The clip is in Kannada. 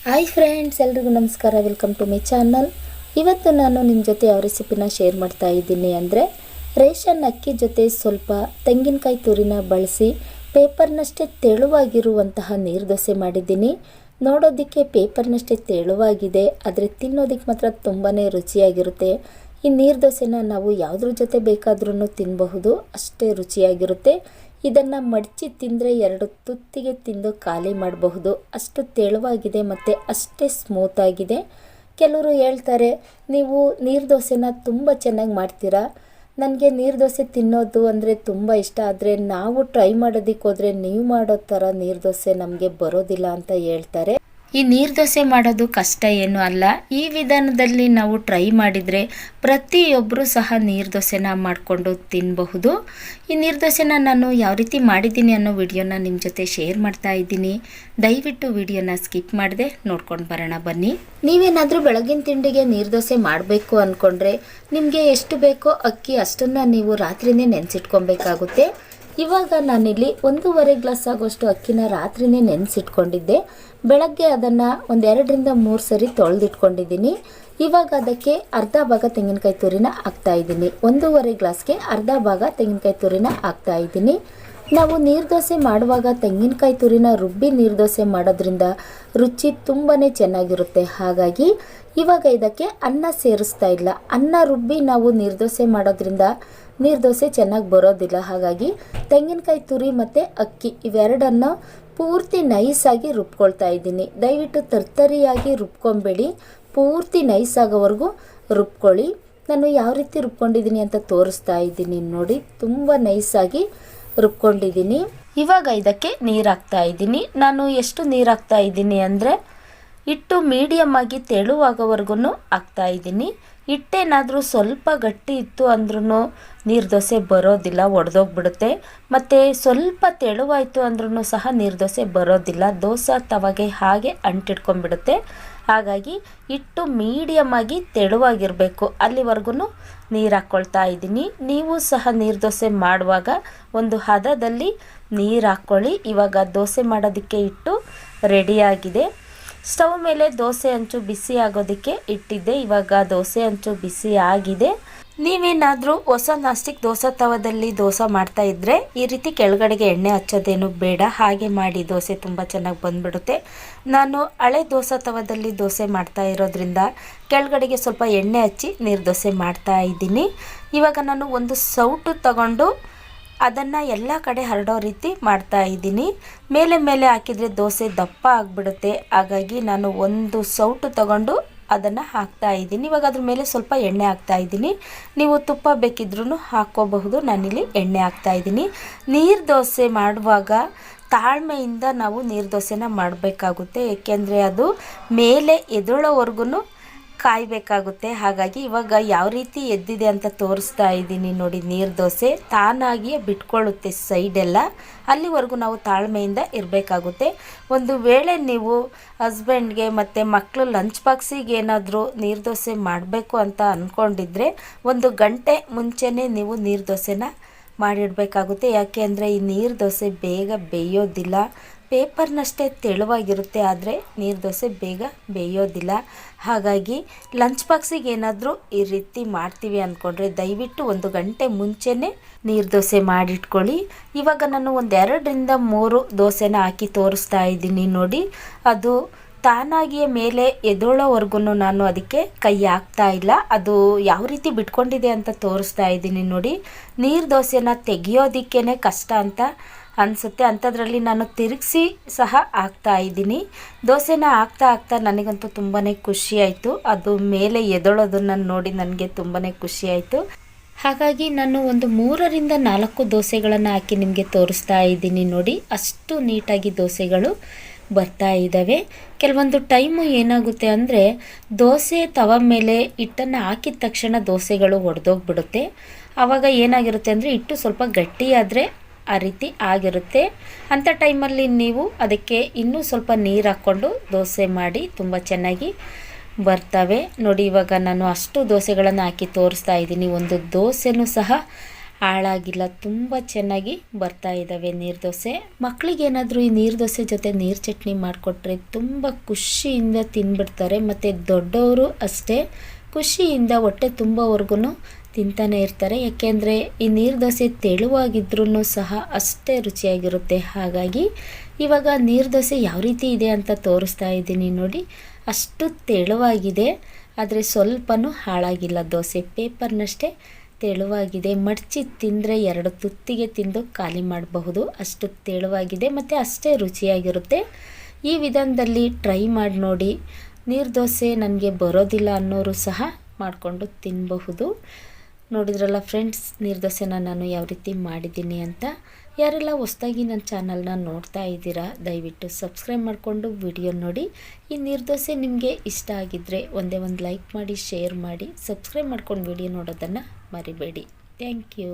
ಹಾಯ್ ಫ್ರೆಂಡ್ಸ್, ಎಲ್ರಿಗೂ ನಮಸ್ಕಾರ. Welcome to my channel. ಇವತ್ತು ನಾನು ನಿಮ್ಮ ಜೊತೆ ಯಾವ ರೆಸಿಪಿನ ಶೇರ್ ಮಾಡ್ತಾ ಇದ್ದೀನಿ ಅಂದರೆ, ರೇಷನ್ ಅಕ್ಕಿ ಜೊತೆ ಸ್ವಲ್ಪ ತೆಂಗಿನಕಾಯಿ ತುರಿನ ಬಳಸಿ ಪೇಪರ್ನಷ್ಟೇ ತೆಳುವಾಗಿರುವಂತಹ ನೀರು ದೋಸೆ ಮಾಡಿದ್ದೀನಿ. ನೋಡೋದಕ್ಕೆ ಪೇಪರ್ನಷ್ಟೇ ತೆಳುವಾಗಿದೆ, ಆದರೆ ತಿನ್ನೋದಕ್ಕೆ ಮಾತ್ರ ತುಂಬಾ ರುಚಿಯಾಗಿರುತ್ತೆ. ಈ ನೀರು ದೋಸೆನ ನಾವು ಯಾವುದ್ರ ಜೊತೆ ಬೇಕಾದ್ರೂ ತಿನ್ನಬಹುದು, ಅಷ್ಟೇ ರುಚಿಯಾಗಿರುತ್ತೆ. ಇದನ್ನು ಮಡಚಿ ತಿಂದರೆ 2 ತುತ್ತಿಗೆ ತಿಂದು ಖಾಲಿ ಮಾಡಬಹುದು, ಅಷ್ಟು ತೆಳುವಾಗಿದೆ ಮತ್ತು ಅಷ್ಟೇ ಸ್ಮೂತಾಗಿದೆ. ಕೆಲವರು ಹೇಳ್ತಾರೆ, ನೀವು ನೀರು ದೋಸೆನ ತುಂಬ ಚೆನ್ನಾಗಿ ಮಾಡ್ತೀರಾ, ನನಗೆ ನೀರು ದೋಸೆ ತಿನ್ನೋದು ಅಂದರೆ ತುಂಬ ಇಷ್ಟ, ಆದರೆ ನಾವು ಟ್ರೈ ಮಾಡೋದಕ್ಕೆ ಹೋದರೆ ನೀವು ಮಾಡೋ ಥರ ನೀರು ದೋಸೆ ನಮಗೆ ಬರೋದಿಲ್ಲ ಅಂತ ಹೇಳ್ತಾರೆ. ಈ ನೀರು ದೋಸೆ ಮಾಡೋದು ಕಷ್ಟ ಏನೂ ಅಲ್ಲ. ಈ ವಿಧಾನದಲ್ಲಿ ನಾವು ಟ್ರೈ ಮಾಡಿದರೆ ಪ್ರತಿಯೊಬ್ಬರೂ ಸಹ ನೀರು ದೋಸೆನ ಮಾಡಿಕೊಂಡು ತಿನ್ನಬಹುದು. ಈ ನೀರು ದೋಸೆನ ನಾನು ಯಾವ ರೀತಿ ಮಾಡಿದ್ದೀನಿ ಅನ್ನೋ ವಿಡಿಯೋನ ನಿಮ್ಮ ಜೊತೆ ಶೇರ್ ಮಾಡ್ತಾ ಇದ್ದೀನಿ. ದಯವಿಟ್ಟು ವಿಡಿಯೋನ ಸ್ಕಿಪ್ ಮಾಡದೆ ನೋಡ್ಕೊಂಡು ಬರೋಣ ಬನ್ನಿ. ನೀವೇನಾದರೂ ಬೆಳಗಿನ ತಿಂಡಿಗೆ ನೀರು ದೋಸೆ ಮಾಡಬೇಕು ಅಂದ್ಕೊಂಡ್ರೆ ನಿಮಗೆ ಎಷ್ಟು ಬೇಕೋ ಅಕ್ಕಿ ಅಷ್ಟನ್ನು ನೀವು ರಾತ್ರಿನೇ ನೆನೆಸಿಟ್ಕೊಬೇಕಾಗುತ್ತೆ. ಇವಾಗ ನಾನಿಲ್ಲಿ 1.5 ಗ್ಲಾಸ್ ಆಗೋಷ್ಟು ಅಕ್ಕಿನ ರಾತ್ರಿನೇ ನೆನೆಸಿಟ್ಕೊಂಡಿದ್ದೆ. ಬೆಳಗ್ಗೆ ಅದನ್ನು 2-3 ಸರಿ ತೊಳೆದಿಟ್ಕೊಂಡಿದ್ದೀನಿ. ಇವಾಗ ಅದಕ್ಕೆ ಅರ್ಧ ಭಾಗ ತೆಂಗಿನಕಾಯಿ ತುರಿನ ಹಾಕ್ತಾಯಿದ್ದೀನಿ. 1.5 ಗ್ಲಾಸ್ಗೆ ಅರ್ಧ ಭಾಗ ತೆಂಗಿನಕಾಯಿ ತುರಿನ ಹಾಕ್ತಾಯಿದ್ದೀನಿ. ನಾವು ನೀರು ದೋಸೆ ಮಾಡುವಾಗ ತೆಂಗಿನಕಾಯಿ ತುರಿನ ರುಬ್ಬಿ ನೀರು ದೋಸೆ ಮಾಡೋದ್ರಿಂದ ರುಚಿ ತುಂಬಾ ಚೆನ್ನಾಗಿರುತ್ತೆ. ಹಾಗಾಗಿ ಇವಾಗ ಇದಕ್ಕೆ ಅನ್ನ ಸೇರಿಸ್ತಾ ಇಲ್ಲ. ಅನ್ನ ರುಬ್ಬಿ ನಾವು ನೀರು ದೋಸೆ ಮಾಡೋದ್ರಿಂದ ನೀರು ದೋಸೆ ಚೆನ್ನಾಗಿ ಬರೋದಿಲ್ಲ. ಹಾಗಾಗಿ ತೆಂಗಿನಕಾಯಿ ತುರಿ ಮತ್ತು ಅಕ್ಕಿ ಇವೆರಡನ್ನು ಪೂರ್ತಿ ನೈಸಾಗಿ ರುಬ್ಕೊಳ್ತಾ ಇದ್ದೀನಿ. ದಯವಿಟ್ಟು ತರ್ತರಿಯಾಗಿ ರುಬ್ಕೊಂಬೇಡಿ, ಪೂರ್ತಿ ನೈಸ್ ಆಗೋವರೆಗೂ ರುಬ್ಕೊಳ್ಳಿ. ನಾನು ಯಾವ ರೀತಿ ರುಬ್ಕೊಂಡಿದ್ದೀನಿ ಅಂತ ತೋರಿಸ್ತಾ ಇದ್ದೀನಿ ನೋಡಿ. ತುಂಬ ನೈಸಾಗಿ ರುಬ್ಕೊಂಡಿದ್ದೀನಿ. ಇವಾಗ ಇದಕ್ಕೆ ನೀರು ಹಾಕ್ತಾ ಇದ್ದೀನಿ. ನಾನು ಎಷ್ಟು ನೀರು ಹಾಕ್ತಾ ಇದ್ದೀನಿ ಅಂದರೆ, ಹಿಟ್ಟು ಮೀಡಿಯಮ್ ಆಗಿ ತೆಳುವಾಗೋವರೆಗೂ ಹಾಕ್ತಾ ಇದ್ದೀನಿ. ಹಿಟ್ಟೇನಾದರೂ ಸ್ವಲ್ಪ ಗಟ್ಟಿ ಇತ್ತು ಅಂದ್ರೂ ನೀರು ದೋಸೆ ಬರೋದಿಲ್ಲ, ಒಡೆದೋಗ್ಬಿಡುತ್ತೆ. ಮತ್ತು ಸ್ವಲ್ಪ ತೆಳುವಾಯಿತು ಅಂದ್ರೂ ಸಹ ನೀರು ದೋಸೆ ಬರೋದಿಲ್ಲ, ದೋಸೆ ತವಾಗೆ ಹಾಗೆ ಅಂಟಿಟ್ಕೊಂಡ್ಬಿಡುತ್ತೆ. ಹಾಗಾಗಿ ಹಿಟ್ಟು ಮೀಡಿಯಮ್ ಆಗಿ ತೆಳುವಾಗಿರಬೇಕು, ಅಲ್ಲಿವರೆಗೂ ನೀರು ಹಾಕ್ಕೊಳ್ತಾ ಇದ್ದೀನಿ. ನೀವು ಸಹ ನೀರು ದೋಸೆ ಮಾಡುವಾಗ ಒಂದು ಹದದಲ್ಲಿ ನೀರು ಹಾಕ್ಕೊಳ್ಳಿ. ಇವಾಗ ದೋಸೆ ಮಾಡೋದಕ್ಕೆ ಹಿಟ್ಟು ರೆಡಿಯಾಗಿದೆ. ಸ್ಟವ್ ಮೇಲೆ ದೋಸೆ ಹಂಚು ಬಿಸಿ ಆಗೋದಕ್ಕೆ ಇಟ್ಟಿದ್ದೆ. ಇವಾಗ ದೋಸೆ ಹಂಚು ಬಿಸಿ ಆಗಿದೆ. ನೀವೇನಾದರೂ ಹೊಸ ನಾಸ್ಟಿಕ್ ದೋಸೆ ತವದಲ್ಲಿ ದೋಸೆ ಮಾಡ್ತಾ ಇದ್ದರೆ ಈ ರೀತಿ ಕೆಳಗಡೆಗೆ ಎಣ್ಣೆ ಹಚ್ಚೋದೇನು ಬೇಡ, ಹಾಗೆ ಮಾಡಿ ದೋಸೆ ತುಂಬ ಚೆನ್ನಾಗಿ ಬಂದ್ಬಿಡುತ್ತೆ. ನಾನು ಹಳೆ ದೋಸೆ ತವದಲ್ಲಿ ದೋಸೆ ಮಾಡ್ತಾ ಇರೋದ್ರಿಂದ ಕೆಳಗಡೆಗೆ ಸ್ವಲ್ಪ ಎಣ್ಣೆ ಹಚ್ಚಿ ನೀರು ದೋಸೆ ಮಾಡ್ತಾ ಇದ್ದೀನಿ. ಇವಾಗ ನಾನು ಒಂದು ಸೌಟು ತಗೊಂಡು ಅದನ್ನು ಎಲ್ಲ ಕಡೆ ಹರಡೋ ರೀತಿ ಮಾಡ್ತಾ ಇದ್ದೀನಿ. ಮೇಲೆ ಮೇಲೆ ಹಾಕಿದರೆ ದೋಸೆ ದಪ್ಪ ಆಗಿಬಿಡುತ್ತೆ. ಹಾಗಾಗಿ ನಾನು ಒಂದು ಸೌಟು ತಗೊಂಡು ಅದನ್ನು ಹಾಕ್ತಾ ಇದ್ದೀನಿ. ಇವಾಗ ಅದ್ರ ಮೇಲೆ ಸ್ವಲ್ಪ ಎಣ್ಣೆ ಹಾಕ್ತಾ ಇದ್ದೀನಿ. ನೀವು ತುಪ್ಪ ಬೇಕಿದ್ರೂ ಹಾಕ್ಕೋಬಹುದು. ನಾನಿಲ್ಲಿ ಎಣ್ಣೆ ಹಾಕ್ತಾ ಇದ್ದೀನಿ. ನೀರು ದೋಸೆ ಮಾಡುವಾಗ ತಾಳ್ಮೆಯಿಂದ ನಾವು ನೀರು ದೋಸೆನ ಮಾಡಬೇಕಾಗುತ್ತೆ, ಏಕೆಂದರೆ ಅದು ಮೇಲೆ ಎದ್ದೇಳೋವರೆಗೂ ಕಾಯಬೇಕಾಗುತ್ತೆ. ಹಾಗಾಗಿ ಇವಾಗ ಯಾವ ರೀತಿ ಎದ್ದಿದೆ ಅಂತ ತೋರಿಸ್ತಾ ಇದ್ದೀನಿ ನೋಡಿ. ನೀರು ದೋಸೆ ತಾನಾಗಿಯೇ ಬಿಟ್ಕೊಳ್ಳುತ್ತೆ ಸೈಡೆಲ್ಲ, ಅಲ್ಲಿವರೆಗೂ ನಾವು ತಾಳ್ಮೆಯಿಂದ ಇರಬೇಕಾಗುತ್ತೆ. ಒಂದು ವೇಳೆ ನೀವು ಹಸ್ಬೆಂಡ್ಗೆ ಮತ್ತು ಮಕ್ಕಳು ಲಂಚ್ ಬಾಕ್ಸಿಗೆ ಏನಾದರೂ ನೀರು ದೋಸೆ ಮಾಡಬೇಕು ಅಂತ ಅಂದ್ಕೊಂಡಿದ್ರೆ 1 ಗಂಟೆ ಮುಂಚೆನೇ ನೀವು ನೀರು ದೋಸೆನ ಮಾಡಿಡಬೇಕಾಗುತ್ತೆ. ಯಾಕೆ ಅಂದರೆ ಈ ನೀರು ದೋಸೆ ಬೇಗ ಬೇಯೋದಿಲ್ಲ, ಪೇಪರ್ನಷ್ಟೇ ತೆಳುವಾಗಿರುತ್ತೆ, ಆದರೆ ನೀರು ದೋಸೆ ಬೇಗ ಬೇಯೋದಿಲ್ಲ. ಹಾಗಾಗಿ ಲಂಚ್ ಬಾಕ್ಸಿಗೆ ಏನಾದರೂ ಈ ರೀತಿ ಮಾಡ್ತೀವಿ ಅಂದ್ಕೊಂಡ್ರೆ ದಯವಿಟ್ಟು 1 ಗಂಟೆ ಮುಂಚೆನೇ ನೀರು ದೋಸೆ ಮಾಡಿಟ್ಕೊಳ್ಳಿ. ಇವಾಗ ನಾನು 2-3 ದೋಸೆನ ಹಾಕಿ ತೋರಿಸ್ತಾ ಇದ್ದೀನಿ ನೋಡಿ. ಅದು ತಾನಾಗಿಯೇ ಮೇಲೆ ಎದ್ದೋಳೋವರೆಗೂ ನಾನು ಅದಕ್ಕೆ ಕೈ ಹಾಕ್ತಾ ಇಲ್ಲ. ಅದು ಯಾವ ರೀತಿ ಬಿಟ್ಕೊಂಡಿದೆ ಅಂತ ತೋರಿಸ್ತಾ ಇದ್ದೀನಿ ನೋಡಿ. ನೀರು ದೋಸೆನ ತೆಗಿಯೋದಕ್ಕೇ ಕಷ್ಟ ಅಂತ ಅನಿಸುತ್ತೆ, ಅಂಥದ್ರಲ್ಲಿ ನಾನು ತಿರುಗಿಸಿ ಸಹ ಹಾಕ್ತಾ ಇದ್ದೀನಿ. ದೋಸೆನ ಹಾಕ್ತಾ ನನಗಂತೂ ತುಂಬಾ ಖುಷಿ ಆಯಿತು. ಅದು ಮೇಲೆ ಎದ್ದೋಳೋದನ್ನು ನೋಡಿ ನನಗೆ ತುಂಬಾ ಖುಷಿ ಆಯಿತು. ಹಾಗಾಗಿ ನಾನು ಒಂದು 3-4 ದೋಸೆಗಳನ್ನು ಹಾಕಿ ನಿಮಗೆ ತೋರಿಸ್ತಾ ಇದ್ದೀನಿ ನೋಡಿ. ಅಷ್ಟು ನೀಟಾಗಿ ದೋಸೆಗಳು ಬರ್ತಾ ಇದ್ದಾವೆ. ಕೆಲವೊಂದು ಟೈಮು ಏನಾಗುತ್ತೆ ಅಂದರೆ, ದೋಸೆ ತವ ಮೇಲೆ ಹಿಟ್ಟನ್ನು ಹಾಕಿದ ತಕ್ಷಣ ದೋಸೆಗಳು ಒಡೆದೋಗ್ಬಿಡುತ್ತೆ. ಆವಾಗ ಏನಾಗಿರುತ್ತೆ ಅಂದರೆ, ಹಿಟ್ಟು ಸ್ವಲ್ಪ ಗಟ್ಟಿಯಾದರೆ ಆ ರೀತಿ ಆಗಿರುತ್ತೆ. ಅಂಥ ಟೈಮಲ್ಲಿ ನೀವು ಅದಕ್ಕೆ ಇನ್ನೂ ಸ್ವಲ್ಪ ನೀರು ಹಾಕ್ಕೊಂಡು ದೋಸೆ ಮಾಡಿ ತುಂಬ ಚೆನ್ನಾಗಿ ಬರ್ತವೆ ನೋಡಿ. ಇವಾಗ ನಾನು ಅಷ್ಟು ದೋಸೆಗಳನ್ನು ಹಾಕಿ ತೋರಿಸ್ತಾ ಇದ್ದೀನಿ. ಒಂದು ದೋಸೆನೂ ಸಹ ಹಾಳಾಗಿಲ್ಲ, ತುಂಬ ಚೆನ್ನಾಗಿ ಬರ್ತಾ ಇದ್ದಾವೆ ನೀರು ದೋಸೆ. ಮಕ್ಕಳಿಗೇನಾದರೂ ಈ ನೀರು ದೋಸೆ ಜೊತೆ ನೀರು ಚಟ್ನಿ ಮಾಡಿಕೊಟ್ರೆ ತುಂಬ ಖುಷಿಯಿಂದ ತಿಂದ್ಬಿಡ್ತಾರೆ. ಮತ್ತು ದೊಡ್ಡವರು ಅಷ್ಟೇ ಖುಷಿಯಿಂದ ಹೊಟ್ಟೆ ತುಂಬೋವರೆಗೂ ತಿಂತಾನೆ ಇರ್ತಾರೆ. ಯಾಕೆಂದರೆ ಈ ನೀರು ದೋಸೆ ತೆಳುವಾಗಿದ್ರೂ ಸಹ ಅಷ್ಟೇ ರುಚಿಯಾಗಿರುತ್ತೆ. ಹಾಗಾಗಿ ಇವಾಗ ನೀರು ದೋಸೆ ಯಾವ ರೀತಿ ಇದೆ ಅಂತ ತೋರಿಸ್ತಾ ಇದ್ದೀನಿ ನೋಡಿ. ಅಷ್ಟು ತೆಳುವಾಗಿದೆ, ಆದರೆ ಸ್ವಲ್ಪನೂ ಹಾಳಾಗಿಲ್ಲ. ದೋಸೆ ಪೇಪರ್ನಷ್ಟೇ ತೆಳುವಾಗಿದೆ. ಮಡಚಿ ತಿಂದರೆ 2 ತುತ್ತಿಗೆ ತಿಂದು ಖಾಲಿ ಮಾಡಬಹುದು, ಅಷ್ಟು ತೆಳುವಾಗಿದೆ ಮತ್ತು ಅಷ್ಟೇ ರುಚಿಯಾಗಿರುತ್ತೆ. ಈ ವಿಧಾನದಲ್ಲಿ ಟ್ರೈ ಮಾಡಿ ನೋಡಿ. ನೀರು ದೋಸೆ ನನಗೆ ಬರೋದಿಲ್ಲ ಅನ್ನೋರು ಸಹ ಮಾಡಿಕೊಂಡು ತಿನ್ನಬಹುದು. ನೋಡಿದ್ರಲ್ಲ ಫ್ರೆಂಡ್ಸ್, ನೀರು ದೋಸೆನ ನಾನು ಯಾವ ರೀತಿ ಮಾಡಿದ್ದೀನಿ ಅಂತ. ಯಾರೆಲ್ಲ ಹೊಸದಾಗಿ ನನ್ನ ಚಾನಲ್ನ ನೋಡ್ತಾ ಇದ್ದೀರಾ, ದಯವಿಟ್ಟು ಸಬ್ಸ್ಕ್ರೈಬ್ ಮಾಡಿಕೊಂಡು ವಿಡಿಯೋ ನೋಡಿ. ಈ ನೀರು ದೋಸೆ ನಿಮಗೆ ಇಷ್ಟ ಆಗಿದ್ದರೆ ಒಂದೇ ಒಂದು ಲೈಕ್ ಮಾಡಿ, ಶೇರ್ ಮಾಡಿ, ಸಬ್ಸ್ಕ್ರೈಬ್ ಮಾಡ್ಕೊಂಡು ವಿಡಿಯೋ ನೋಡೋದನ್ನು ಮರಿಬೇಡಿ. Thank you.